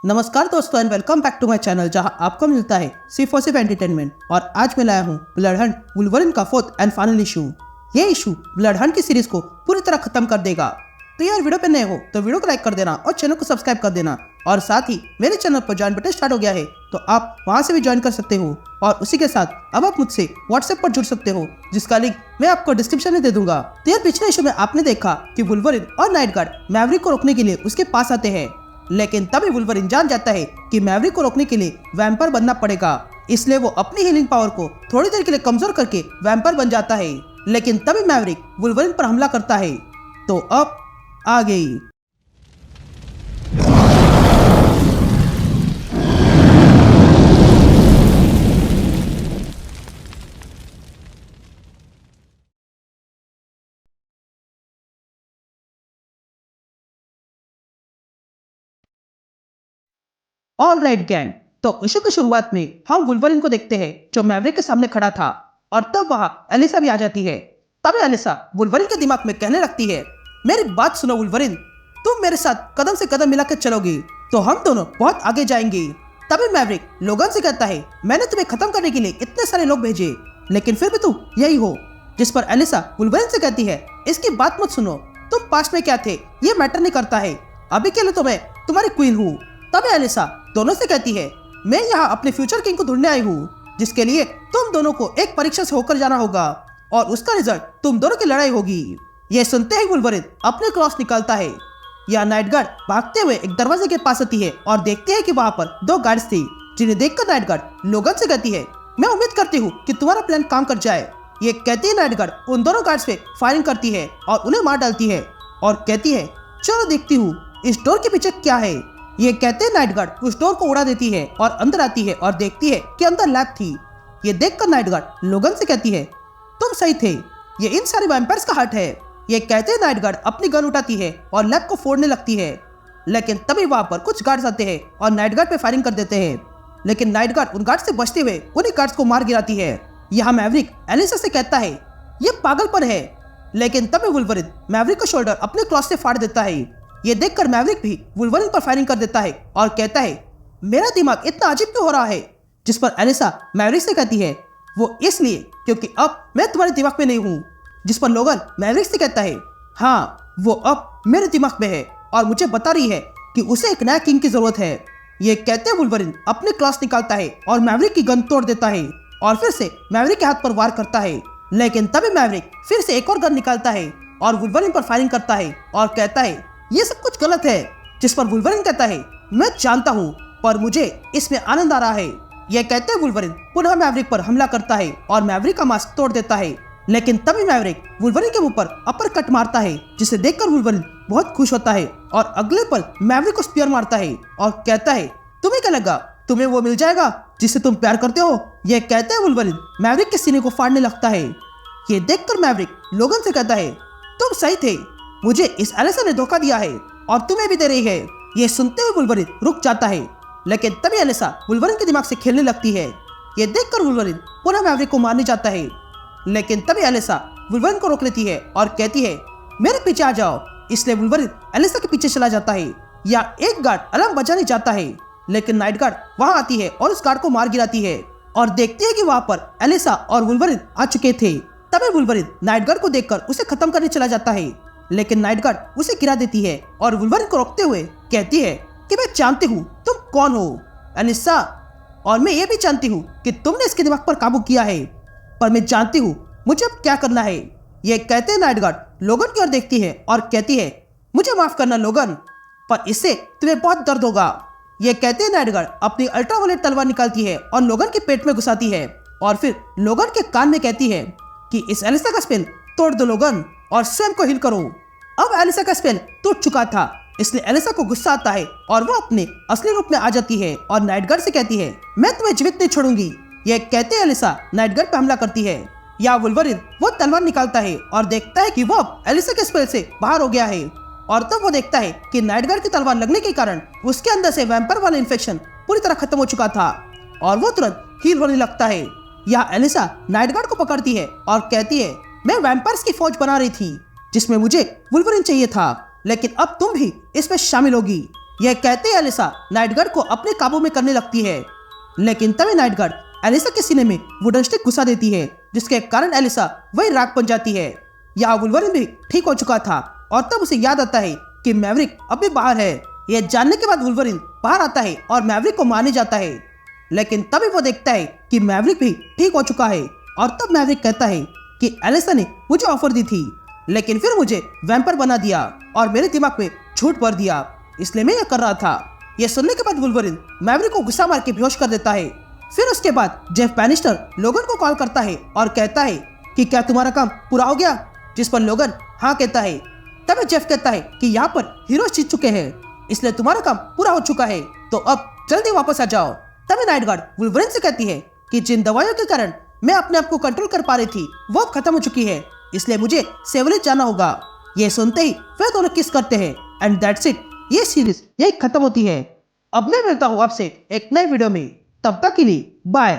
नमस्कार दोस्तों and welcome back to my channel जहां आपको मिलता है सिर्फ और सिर्फ एंटरटेनमेंट। और आज मैं लाया हूं ब्लड हंट वुल्वरिन का फोर्थ एंड फाइनल इशू। ये इशू ब्लड हंट की सीरीज को पूरी तरह खत्म कर देगा। तो यार वीडियो पे नए हो तो वीडियो को लाइक कर देना और चैनल को सब्सक्राइब कर देना। और साथ ही मेरे चैनल पर ज्वाइन बटन स्टार्ट हो गया है तो आप वहां से भी ज्वाइन कर सकते हो। और उसी के साथ अब आप मुझसे व्हाट्सएप पर जुड़ सकते हो जिसका लिंक मैं आपको डिस्क्रिप्शन में दे दूंगा। तो यार पिछले इशू में आपने देखा कि वुल्वरिन और नाइट गार्ड मैवरिक को रोकने के लिए उसके पास आते हैं, लेकिन तभी वुल्वरिन जान जाता है कि मैवरिक को रोकने के लिए वैम्पायर बनना पड़ेगा। इसलिए वो अपनी हीलिंग पावर को थोड़ी देर के लिए कमजोर करके वैम्पायर बन जाता है। लेकिन तभी मैवरिक वुल्वरिन पर हमला करता है। तो अब आ गई। ऑल राइट गैंग, तो इशू की शुरुआत में हम वुल्वरिन को देखते हैं जो मैवरिक के सामने खड़ा था। और तब वहां एलिसा भी आ जाती है। तब एलिसा वुल्वरिन के दिमाग में कहने लगती है, मेरी बात सुनो वुल्वरिन, तुम मेरे साथ कदम से कदम मिलाकर चलोगी तो हम दोनों बहुत आगे जाएंगे। तभी मैवरिक लोगन से कहता है, मैंने तुम्हें खत्म करने के लिए इतने सारे लोग भेजे लेकिन फिर भी तुम यही हो। जिस पर एलिसा वुल्वरिन से कहती है, इसकी बात मत सुनो, तुम पास्ट में क्या थे ये मैटर नहीं करता है, अभी के लिए तो मैं तुम्हारी क्वीन हूँ। तभी एलिसा दोनों से कहती है, मैं यहाँ अपने फ्यूचर किंग को ढूंढने आई हूँ जिसके लिए तुम दोनों को एक परीक्षा से होकर जाना होगा और उसका रिजल्ट तुम दोनों की लड़ाई होगी। ये सुनते ही वुल्वरिन अपने क्रॉस निकालता है। यह नाइट गार्ड भागते हुए एक दरवाजे के पास आती है और देखते हैं कि वहाँ पर दो गार्ड्स थे, जिन्हें देखकर नाइट गार्ड लोगन से कहती है, मैं उम्मीद करती हूँ कि तुम्हारा प्लान काम कर जाए। ये कहती है नाइट गार्ड उन दोनों गार्ड्स पे फायरिंग करती है और उन्हें मार डालती है और कहती है, चलो देखती हूँ इस डोर के पीछे क्या है। ये कहते हैं नाइट गार्ड उस डोर को उड़ा देती है और अंदर आती है और देखती है कि अंदर लैब थी। ये देखकर नाइट गार्ड लोगन से कहती है, तुम सही थे, ये इन सारे वैम्पायर्स का हट है। ये कहते हैं नाइट गार्ड अपनी गन उठाती है और लैब को फोड़ने लगती है। लेकिन तभी वहां पर कुछ गार्ड्स आते हैं और नाइट गार्ड पे फायरिंग कर देते हैं। लेकिन नाइट गार्ड उन गार्ड से बचते हुए उन्हीं गार्ड्स को मार गिराती है। यहाँ मैवरिक एलिसा से कहता है, ये पागलपन है। लेकिन तभी वुल्वरिन मैवरिक का शोल्डर अपने क्लॉस से फाड़ देता है। ये देखकर मैवरिक भी वुल्वरिन पर फायरिंग कर देता है और कहता है, मेरा दिमाग इतना अजीब क्यों हो रहा है। जिस पर एलिसा मैवरिक से कहती है, वो इसलिए क्योंकि अब मैं तुम्हारे दिमाग में नहीं हूँ। जिस पर लोगन मैवरिक से कहता है, हाँ वो अब मेरे दिमाग में है और मुझे बता रही है कि उसे एक नया किंग की जरूरत है। ये कहते हैं वुल्वरिन अपने क्लॉस निकालता है और मैवरिक की गन तोड़ देता है और फिर से मैवरिक के हाथ पर वार करता है। लेकिन तभी मैवरिक फिर से एक और गन निकालता है और वुल्वरिन पर फायरिंग करता है और कहता है, ये सब कुछ गलत है। जिस पर वुल्वरिन कहता है, मैं जानता हूँ पर मुझे इसमें आनंद आ रहा है। यह कहते हैं वुल्वरिन पुनः मैवरिक पर हमला करता है और मैवरिक का मास्क तोड़ देता है। लेकिन तभी मैवरिक वुल्वरिन के मुंह पर अपर कट मारता है जिसे देखकर वुल्वरिन बहुत खुश होता है और अगले पल मैवरिक को स्पीयर मारता है और कहता है, तुम्हें क्या लगा तुम्हें वो मिल जाएगा जिससे तुम प्यार करते हो। यह कहते हैं वुल्वरिन मैवरिक के सीने को फाड़ने लगता है। ये देखकर मैवरिक लोगन से कहता है, तुम सही थे, मुझे इस एलिसा ने धोखा दिया है और तुम्हें भी दे रही है। ये सुनते हुए वुल्वरिन रुक जाता है। लेकिन तभी एलिसा वुल्वरिन के दिमाग से खेलने लगती है। ये देखकर वुल्वरिन पुनः मैवरिक को मारने जाता है। लेकिन तभी एलिसा वुल्वरिन को रोक लेती है और कहती है, मेरे पीछे आ जाओ। इसलिए वुल्वरिन एलिसा के पीछे चला जाता है। या एक गार्ड अलार्म बजाने जाता है लेकिन नाइट गार्ड वहां आती है और उस गार्ड को मार गिराती है और देखती है कि वहां पर एलिसा और वुल्वरिन आ चुके थे। तभी वुल्वरिन नाइट गार्ड को देखकर उसे खत्म करने चला जाता है। लेकिन नाइट गार्ड उसे गिरा देती है और वुल्वरिन को रोकते हुए कहती है कि मैं जानती हूँ तुम कौन हो एलिसा, और मैं ये भी जानती हूँ कि तुमने इसके दिमाग पर काबू किया है, पर मैं जानती हूँ मुझे अब क्या करना है। ये कहते हैं नाइट गार्ड लोगन की ओर देखती है और कहती है, मुझे माफ करना लोगन, पर इससे तुम्हें बहुत दर्द होगा। ये कहते हैं नाइट गार्ड अपनी अल्ट्रावायलेट तलवार निकालती है और लोगन के पेट में घुसाती है और फिर लोगन के कान में कहती है कि इस एलिसा का स्पेल तोड़ दो लोगन और स्वयं को हील करो। अब एलिसा का स्पेल टूट चुका था, इसलिए एलिसा को गुस्सा आता है और वो अपने असली रूप में आ जाती है और नाइट गार्ड से कहती है, मैं तुम्हें जीवित नहीं छोड़ूंगी। ये कहते हैं एलिसा नाइट गार्ड पे हमला करती है। या वुल्वरिन वो तलवार निकालता है और देखता है कि वो अब एलिसा के स्पेल से बाहर हो गया है। और तब वो देखता है कि नाइट गार्ड की तलवार लगने के कारण उसके अंदर से वैम्पायर वाला इन्फेक्शन पूरी तरह खत्म हो चुका था और वो तुरंत हील होने लगता है। यहाँ एलिसा नाइट गार्ड को पकड़ती है और कहती है, मैं वैम्पायर्स की फौज बना रही थी जिसमें मुझे वुल्वरिन चाहिए था, लेकिन अब तुम भी इसमें शामिल होगी। यह कहते ही एलिसा नाइट गार्ड को अपने काबू में करने लगती है, लेकिन तभी नाइट गार्ड एलिसा के सीने में वुडन स्टिक घुसा देती है, जिसके कारण एलिसा वही राख बन जाती है। यहाँ वुल्वरिन भी ठीक हो चुका था और तब उसे याद आता है कि मैवरिक अभी बाहर है। यह जानने के बाद वुल्वरिन बाहर आता है और मैवरिक को मारने जाता है, लेकिन तभी वो देखता है कि मैवरिक भी ठीक हो चुका है। और तब मैवरिक कहता है कि एलिसा ने मुझे ऑफर दी थी, लेकिन फिर मुझे वैम्पायर बना दिया और मेरे दिमाग में झूठ भर दिया, इसलिए मैं यह कर रहा था। यह सुनने के बाद वुल्वरिन मैवरिक को गुस्सा मार के बेहोश कर देता है। फिर उसके बाद जेफ बैनिस्टर लोगन को कॉल करता है और कहता है कि क्या तुम्हारा काम पूरा हो गया, जिस पर लोगन हाँ कहता है। तब जेफ कहता है कि यहाँ पर हीरोज जीत चुके हैं, इसलिए तुम्हारा काम पूरा हो चुका है, तो अब जल्दी वापस आ जाओ। तभी नाइट गार्ड वुल्वरिन से कहती है कि जिन दवाइयों के कारण मैं अपने आप को कंट्रोल कर पा रही थी वो अब खत्म हो चुकी है, इसलिए मुझे सेवरेज जाना होगा। ये सुनते ही वे दोनों किस करते हैं एंड दैट्स इट। ये सीरीज यही खत्म होती है। अब मैं मिलता हूँ आपसे एक नए वीडियो में, तब तक के लिए बाय।